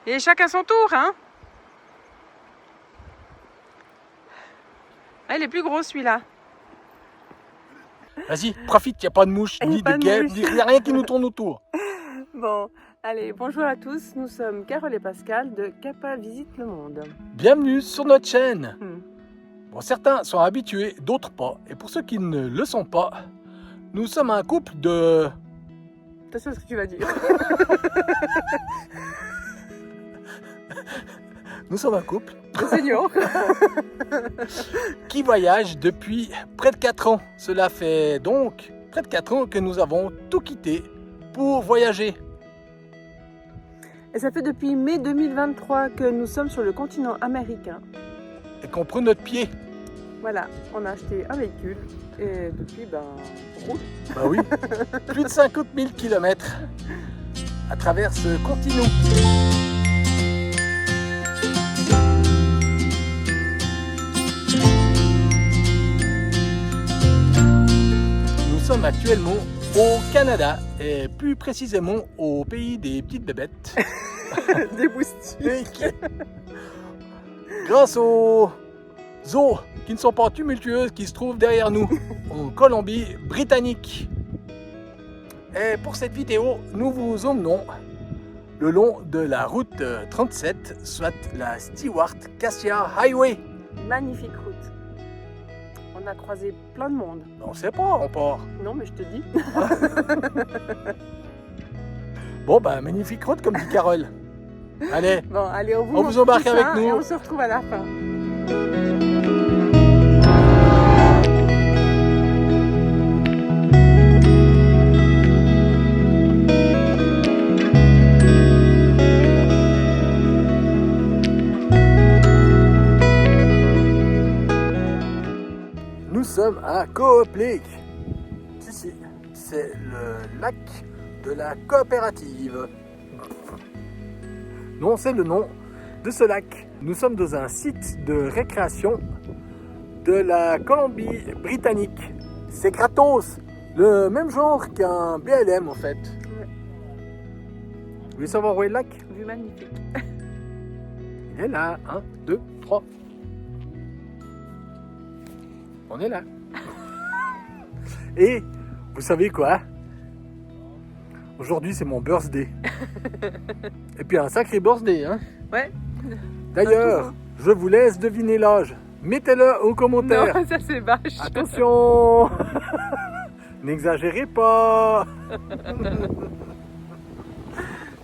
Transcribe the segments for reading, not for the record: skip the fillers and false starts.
Et chacun son tour, hein. Ah, il est plus gros celui-là. Vas-y, profite, il n'y a pas de mouche, ni de guêpe, il n'y a rien qui nous tourne autour. Bon, allez, bonjour à tous. Nous sommes Carole et Pascal de Kappa Visite le Monde. Bienvenue sur notre chaîne. Hmm. Bon, certains sont habitués, d'autres pas. Et pour ceux qui ne le sont pas, nous sommes un couple de... C'est ce que tu vas dire. Nous sommes un couple Le senior. qui voyage depuis près de 4 ans. Cela fait donc près de 4 ans que nous avons tout quitté pour voyager. Et ça fait depuis mai 2023 que nous sommes sur le continent américain. Et qu'on prend notre pied. Voilà, on a acheté un véhicule et depuis, on roule. Bah oui, plus de 50 000 km à travers ce continent. Nous sommes actuellement au Canada et plus précisément au pays des petites bébêtes. Des boustiers. Grâce aux eaux qui ne sont pas tumultueuses qui se trouvent derrière nous en Colombie-Britannique. Et pour cette vidéo, nous vous emmenons le long de la route 37, soit la Stewart Cassia Highway. Magnifique route. On a croisé plein de monde. On sait pas, on part. Non, mais je te dis. Bon, magnifique route comme dit Carole. Allez, Bon, allez, on On vous embarque tout avec ça nous. Et on se retrouve à la fin. nous sommes à Coop Lake. Ici, c'est le lac de la coopérative. Non, c'est le nom de ce lac. Nous sommes dans un site de récréation de la Colombie-Britannique. C'est gratos, le même genre qu'un BLM en fait. Ouais. Vous voulez savoir où est le lac? Vue magnifique. Il est là, 1, 2, 3. On est là. Et vous savez quoi? Aujourd'hui c'est mon birthday. Et puis un sacré birthday, hein? Ouais. D'ailleurs, je vous laisse deviner l'âge. Mettez-le en commentaire. Non, ça c'est vache. Attention. N'exagérez pas.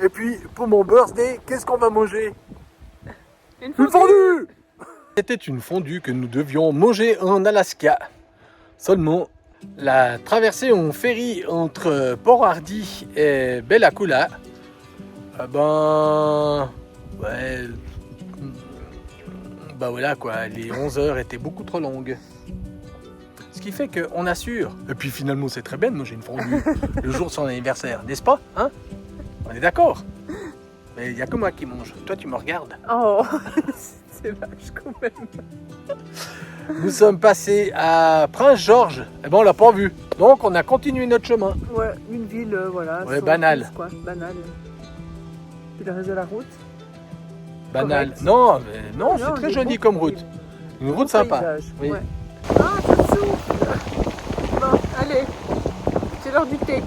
Et puis pour mon birthday, qu'est-ce qu'on va manger? Une Une fondue. C'était une fondue que nous devions manger en Alaska. Seulement, la traversée en ferry entre Port Hardy et Bella Coola, voilà quoi, les 11 heures étaient beaucoup trop longues. Ce qui fait qu'on assure. Et puis finalement, c'est très bien de manger une fondue le jour de son anniversaire, n'est-ce pas? Hein? On est d'accord? Mais il n'y a que moi qui mange. Toi, tu me regardes. Oh, c'est vache quand même. Nous sommes passés à Prince-Georges. Eh ben, on l'a pas vu. Donc, on a continué notre chemin. Ouais, une ville, voilà. Ouais, sans banale. plus, quoi. Banale. Puis le reste de la route. Banal. Correct. Non, mais non, Non, c'est très des joli beaux- comme route. Une route sympa. Paysage, Oui. ouais. Ah, ça souffle. Bon, allez. C'est l'heure du thé.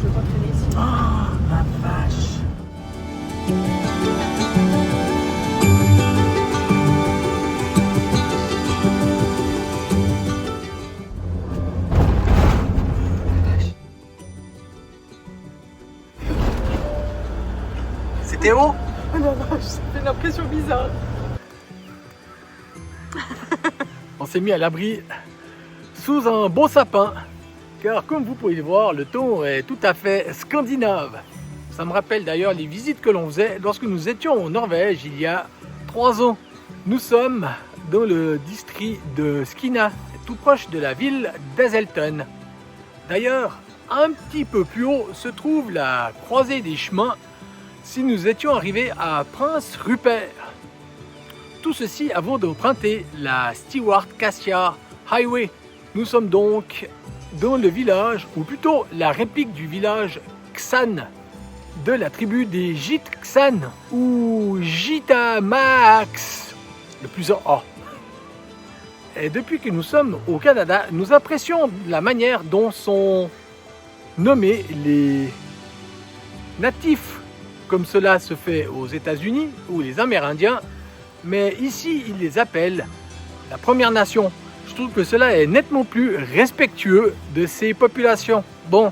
Je vais pas traîner ici. Oh, la vache. C'était haut? Oh la vache, ça fait une impression bizarre. On s'est mis à l'abri sous un beau sapin, car comme vous pouvez le voir, le ton est tout à fait scandinave. Ça me rappelle d'ailleurs les visites que l'on faisait lorsque nous étions en Norvège il y a 3 ans. Nous sommes dans le district de Skina, tout proche de la ville d'Hazelton. D'ailleurs, un petit peu plus haut se trouve la croisée des chemins si nous étions arrivés à Prince Rupert. Tout ceci avant d'emprunter la Stewart Cassia Highway. Nous sommes donc dans le village, ou plutôt la réplique du village Xan, de la tribu des Gîtes Xan, ou Gitamax, le plus en A. Et depuis que nous sommes au Canada, nous apprécions la manière dont sont nommés les natifs, comme cela se fait aux États-Unis ou les Amérindiens, mais ici ils les appellent la Première Nation. Je trouve que cela est nettement plus respectueux de ces populations. Bon,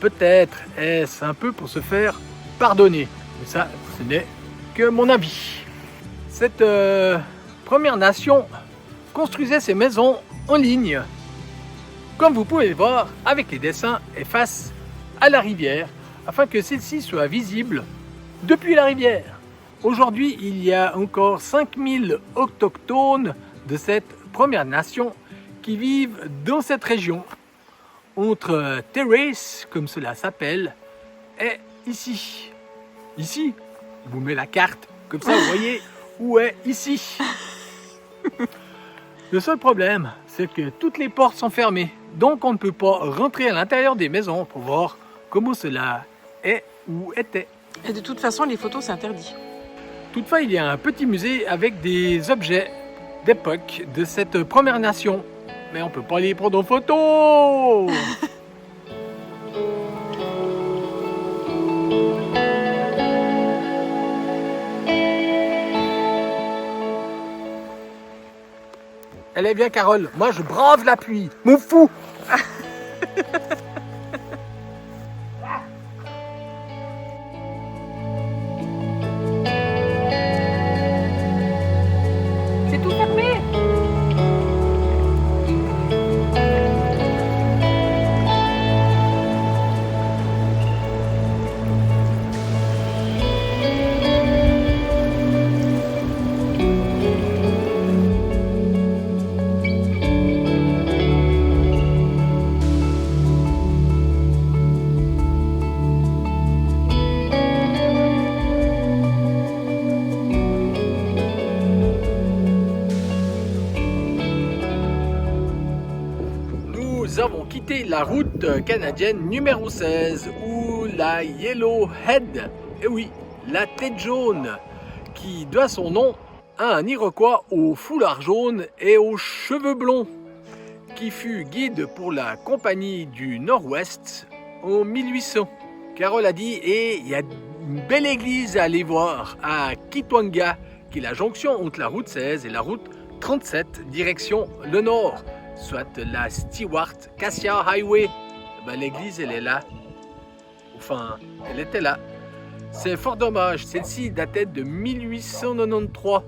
peut-être est-ce un peu pour se faire pardonner, mais ça, ce n'est que mon avis. Cette Première Nation construisait ses maisons en ligne, comme vous pouvez le voir avec les dessins, et face à la rivière, afin que celle-ci soit visible depuis la rivière. Aujourd'hui, il y a encore 5000 autochtones de cette Première Nation qui vivent dans cette région, entre Terrace, comme cela s'appelle, et ici. Ici, je vous mets la carte, comme ça vous voyez où est ici. Le seul problème, c'est que toutes les portes sont fermées, donc on ne peut pas rentrer à l'intérieur des maisons pour voir comment cela est ou était. Et de toute façon, les photos, c'est interdit. Toutefois, il y a un petit musée avec des objets d'époque de cette Première Nation. Mais on peut pas les prendre en photo. Elle est bien, Carole. Moi, je brave la pluie. M'en fous. C'est tout fermé. Nous avons quitté la route canadienne numéro 16 ou la Yellowhead, et oui, la tête jaune, qui doit son nom à un Iroquois au foulard jaune et aux cheveux blonds, qui fut guide pour la Compagnie du Nord-Ouest en 1800. Carole a dit, et il y a une belle église à aller voir à Kitwanga, qui est la jonction entre la route 16 et la route 37, direction le nord, soit la Stewart Cassia Highway. Ben, l'église, elle est là. Enfin, elle était là. C'est fort dommage, celle-ci datait de 1893.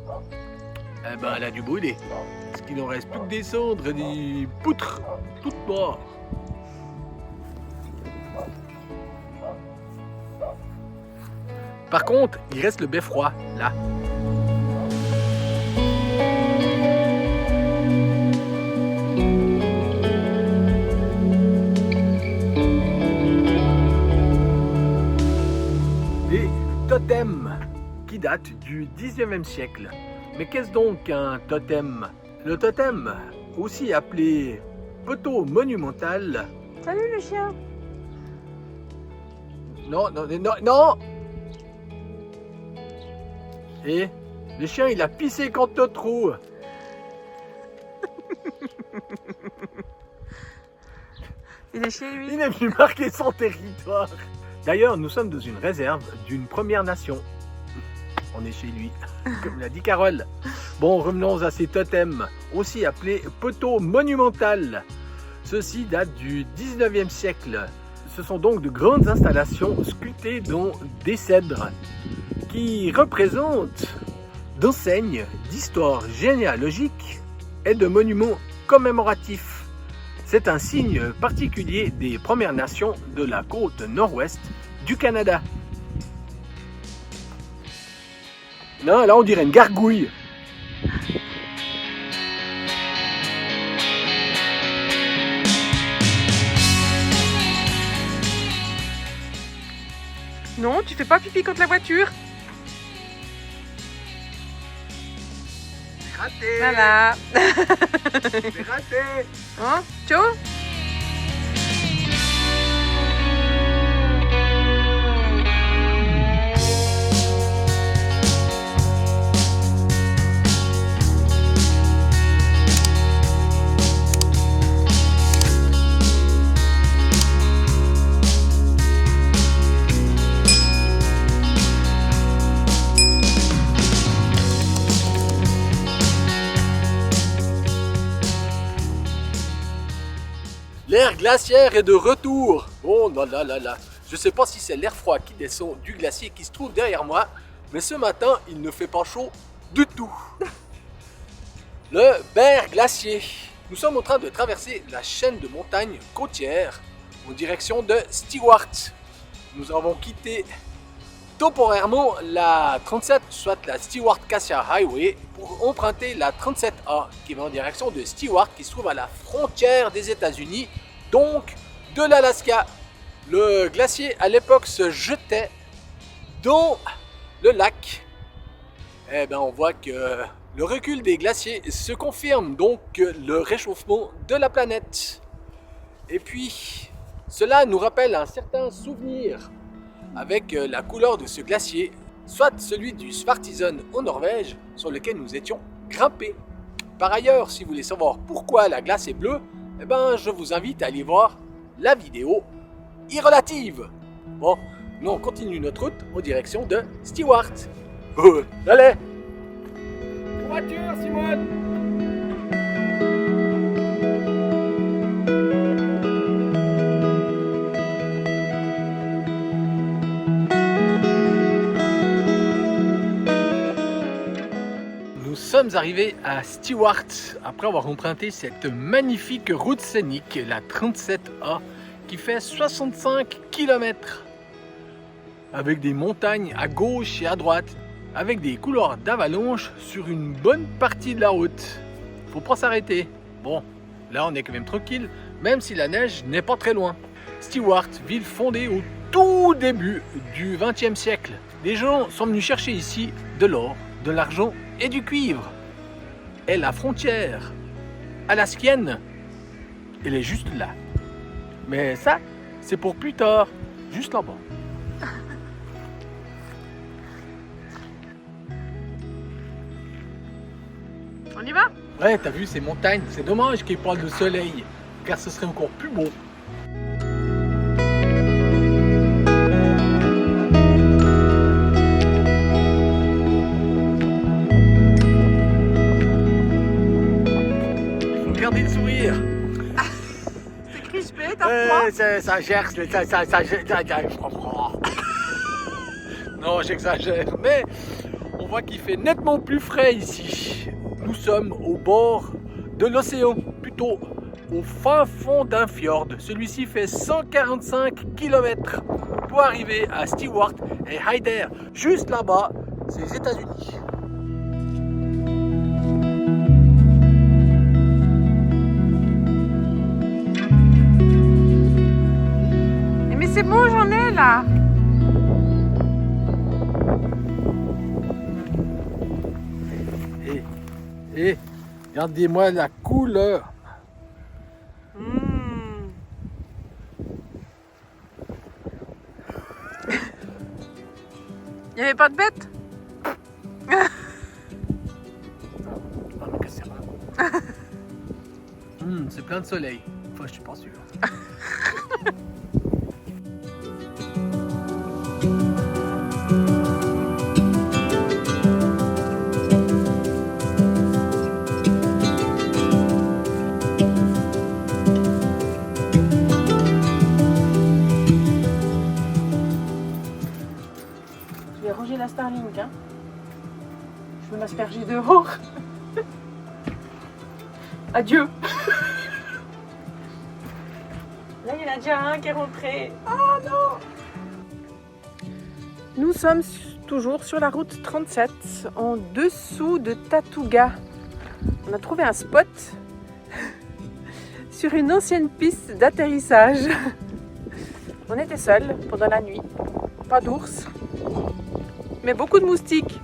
Eh ben, elle a dû brûler. Parce qu'il n'en reste plus que des cendres et des poutres toutes noires. Par contre, il reste le beffroi, là. Des totems qui datent du 19e siècle. Mais qu'est-ce donc un totem? Le totem, aussi appelé poteau monumental. Salut le chien. Non, non, non, non! Et le chien, il a pissé contre notre roue. Il est chez lui. Il est venu marquer son territoire. D'ailleurs, nous sommes dans une réserve d'une Première Nation. On est chez lui, comme l'a dit Carole. Bon, revenons à ces totems, aussi appelés poteaux monumentales. Ceux-ci datent du 19e siècle. Ce sont donc de grandes installations sculptées dans des cèdres qui représentent d'enseignes d'histoire généalogique et de monuments commémoratifs. C'est un signe particulier des Premières Nations de la côte nord-ouest du Canada. Non, là on dirait une gargouille. Non, Non, tu fais pas pipi contre la voiture. C'est raté. Voilà. C'est raté. Hein? Ciao. L'air glaciaire est de retour. Oh là là là là. Je sais pas si c'est l'air froid qui descend du glacier qui se trouve derrière moi, mais ce matin, il ne fait pas chaud du tout. Le Bear Glacier. Nous sommes en train de traverser la chaîne de montagnes côtières en direction de Stewart. Nous avons quitté temporairement la 37, soit la Stewart Cassia Highway, pour emprunter la 37A qui va en direction de Stewart, qui se trouve à la frontière des États-Unis, donc de l'Alaska. Le glacier à l'époque se jetait dans le lac. Eh bien, on voit que le recul des glaciers se confirme, donc le réchauffement de la planète. Et puis, cela nous rappelle un certain souvenir avec la couleur de ce glacier, soit celui du Svartisen en Norvège, sur lequel nous étions grimpés. Par ailleurs, si vous voulez savoir pourquoi la glace est bleue, eh ben, je vous invite à aller voir la vidéo irrelative. Bon, nous on continue notre route en direction de Stewart. Allez! Voiture, Simone! Nous sommes arrivés à Stewart après avoir emprunté cette magnifique route scénique, la 37A, qui fait 65 km. Avec des montagnes à gauche et à droite, avec des couloirs d'avalanche sur une bonne partie de la route. Faut pas s'arrêter. Bon, là on est quand même tranquille, même si la neige n'est pas très loin. Stewart, ville fondée au tout début du XXe siècle. Les gens sont venus chercher ici de l'or, de l'argent et du cuivre. Et la frontière alaskienne, elle est juste là. Mais ça, c'est pour plus tard, juste là-bas. On y va? Ouais, t'as vu ces montagnes, c'est dommage qu'ils parlent de soleil, car ce serait encore plus beau. Regardez le sourire. C'est crispé, t'as froid? Ça gerce, Non, j'exagère, mais on voit qu'il fait nettement plus frais ici. Nous sommes au bord de l'océan, plutôt au fin fond d'un fjord. Celui-ci fait 145 km pour arriver à Stewart et Hyder. Juste là-bas, c'est les États-Unis. Mais c'est bon, j'en ai là. Et regardez-moi la couleur. Il n'y avait pas de bête? C'est plein de soleil. Enfin, je suis pas sûr. Je vais ranger la Starlink. Hein. Je veux m'asperger dehors. Adieu. Là, il y en a déjà un qui est rentré. Ah non! Nous sommes toujours sur la route 37, en dessous de Tatuga. On a trouvé un spot sur une ancienne piste d'atterrissage. On était seuls pendant la nuit. Pas d'ours. Mais beaucoup de moustiques.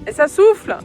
Et ça souffle.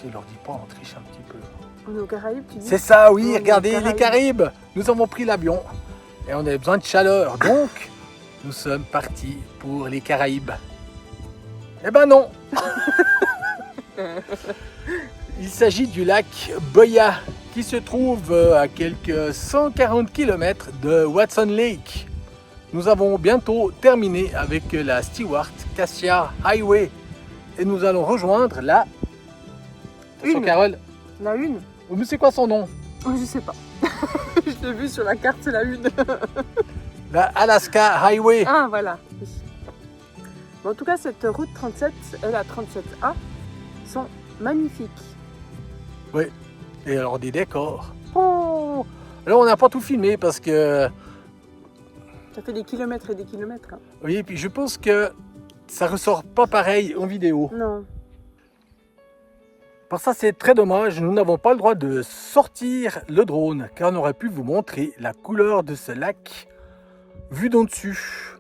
Tu leur dis pas, on triche un petit peu. On est aux Caraïbes, tu dis? C'est ça, oui, On est regardez, aux les Caraïbes. Nous avons pris l'avion et on avait besoin de chaleur. Donc, nous sommes partis pour les Caraïbes. Eh ben non. Il s'agit du lac Boya qui se trouve à quelques 140 km de Watson Lake. Nous avons bientôt terminé avec la Stewart Cassia Highway et nous allons rejoindre la... Attention, Une. Carole. La une? Mais c'est quoi son nom? Oh, je sais pas. Je l'ai vu sur la carte, c'est la une. La Alaska Highway. Ah, voilà. Bon, en tout cas, cette route 37 et la 37A sont magnifiques. Oui. Et alors des décors. Oh. Alors on n'a pas tout filmé parce que... Ça fait des kilomètres et des kilomètres. Hein. Oui, et puis je pense que ça ressort pas pareil en vidéo. Non. Pour ça, c'est très dommage. Nous n'avons pas le droit de sortir le drone car on aurait pu vous montrer la couleur de ce lac vu d'en dessus.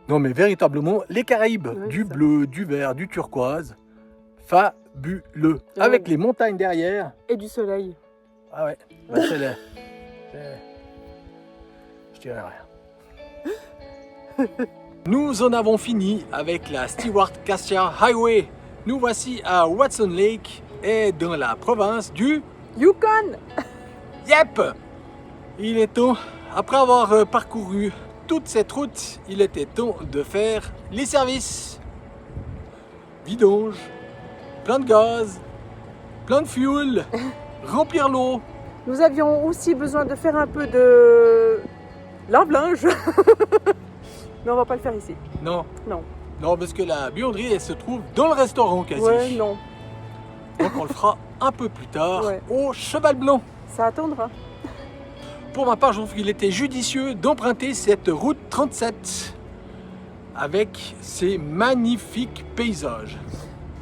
Non, mais véritablement, les Caraïbes, Oui, du ça. bleu, du vert, du turquoise, fabuleux. Et avec ouais. les montagnes derrière. Et du soleil. Ah ouais, bah, c'est le... Je dirais rien. Nous en avons fini avec la Stewart Cassia Highway. Nous voici à Watson Lake et dans la province du Yukon. Yep. Il est temps, après avoir parcouru toute cette route, il était temps de faire les services. Vidange, plein de gaz, plein de fuel, remplir l'eau. Nous avions aussi besoin de faire un peu de lave-linge. Mais on va pas le faire ici. Non. Non. Non, parce que la buanderie, elle se trouve dans le restaurant quasi. Ouais, non. Donc on le fera un peu plus tard Ouais. au Cheval Blanc. Ça attendra. Pour ma part, je trouve qu'il était judicieux d'emprunter cette route 37 avec ces magnifiques paysages.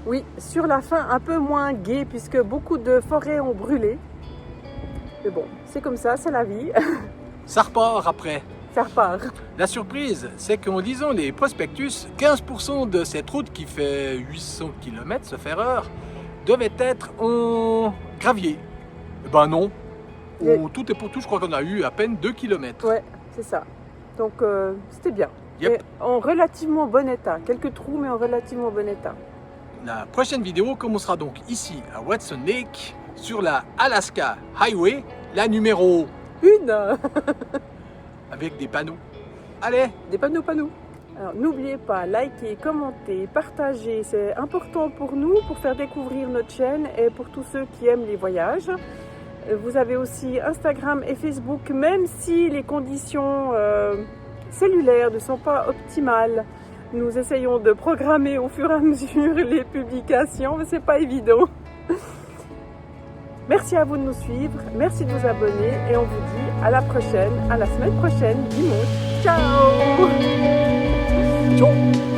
Oui, sur la fin, un peu moins gai puisque beaucoup de forêts ont brûlé. Mais bon, c'est comme ça, c'est la vie. Ça repart après. Ça repart. La surprise, c'est qu'en lisant les prospectus, 15% de cette route qui fait 800 km, sauf erreur, devait être en gravier. Eh ben non. Au tout et pour tout, je crois qu'on a eu à peine 2 km. Ouais, c'est ça. Donc c'était bien. Yep. Et en relativement bon état. Quelques trous, mais en relativement bon état. La prochaine vidéo commencera donc ici à Watson Lake sur la Alaska Highway, la numéro Une. avec des panneaux. Allez, Des panneaux. Alors n'oubliez pas, likez, commentez, partagez. C'est important pour nous, pour faire découvrir notre chaîne et pour tous ceux qui aiment les voyages. Vous avez aussi Instagram et Facebook, même si les conditions cellulaires ne sont pas optimales. Nous essayons de programmer au fur et à mesure les publications, mais c'est pas évident. Merci à vous de nous suivre, merci de vous abonner et on vous dit à la prochaine, à la semaine prochaine, dimanche. Ciao! ciao.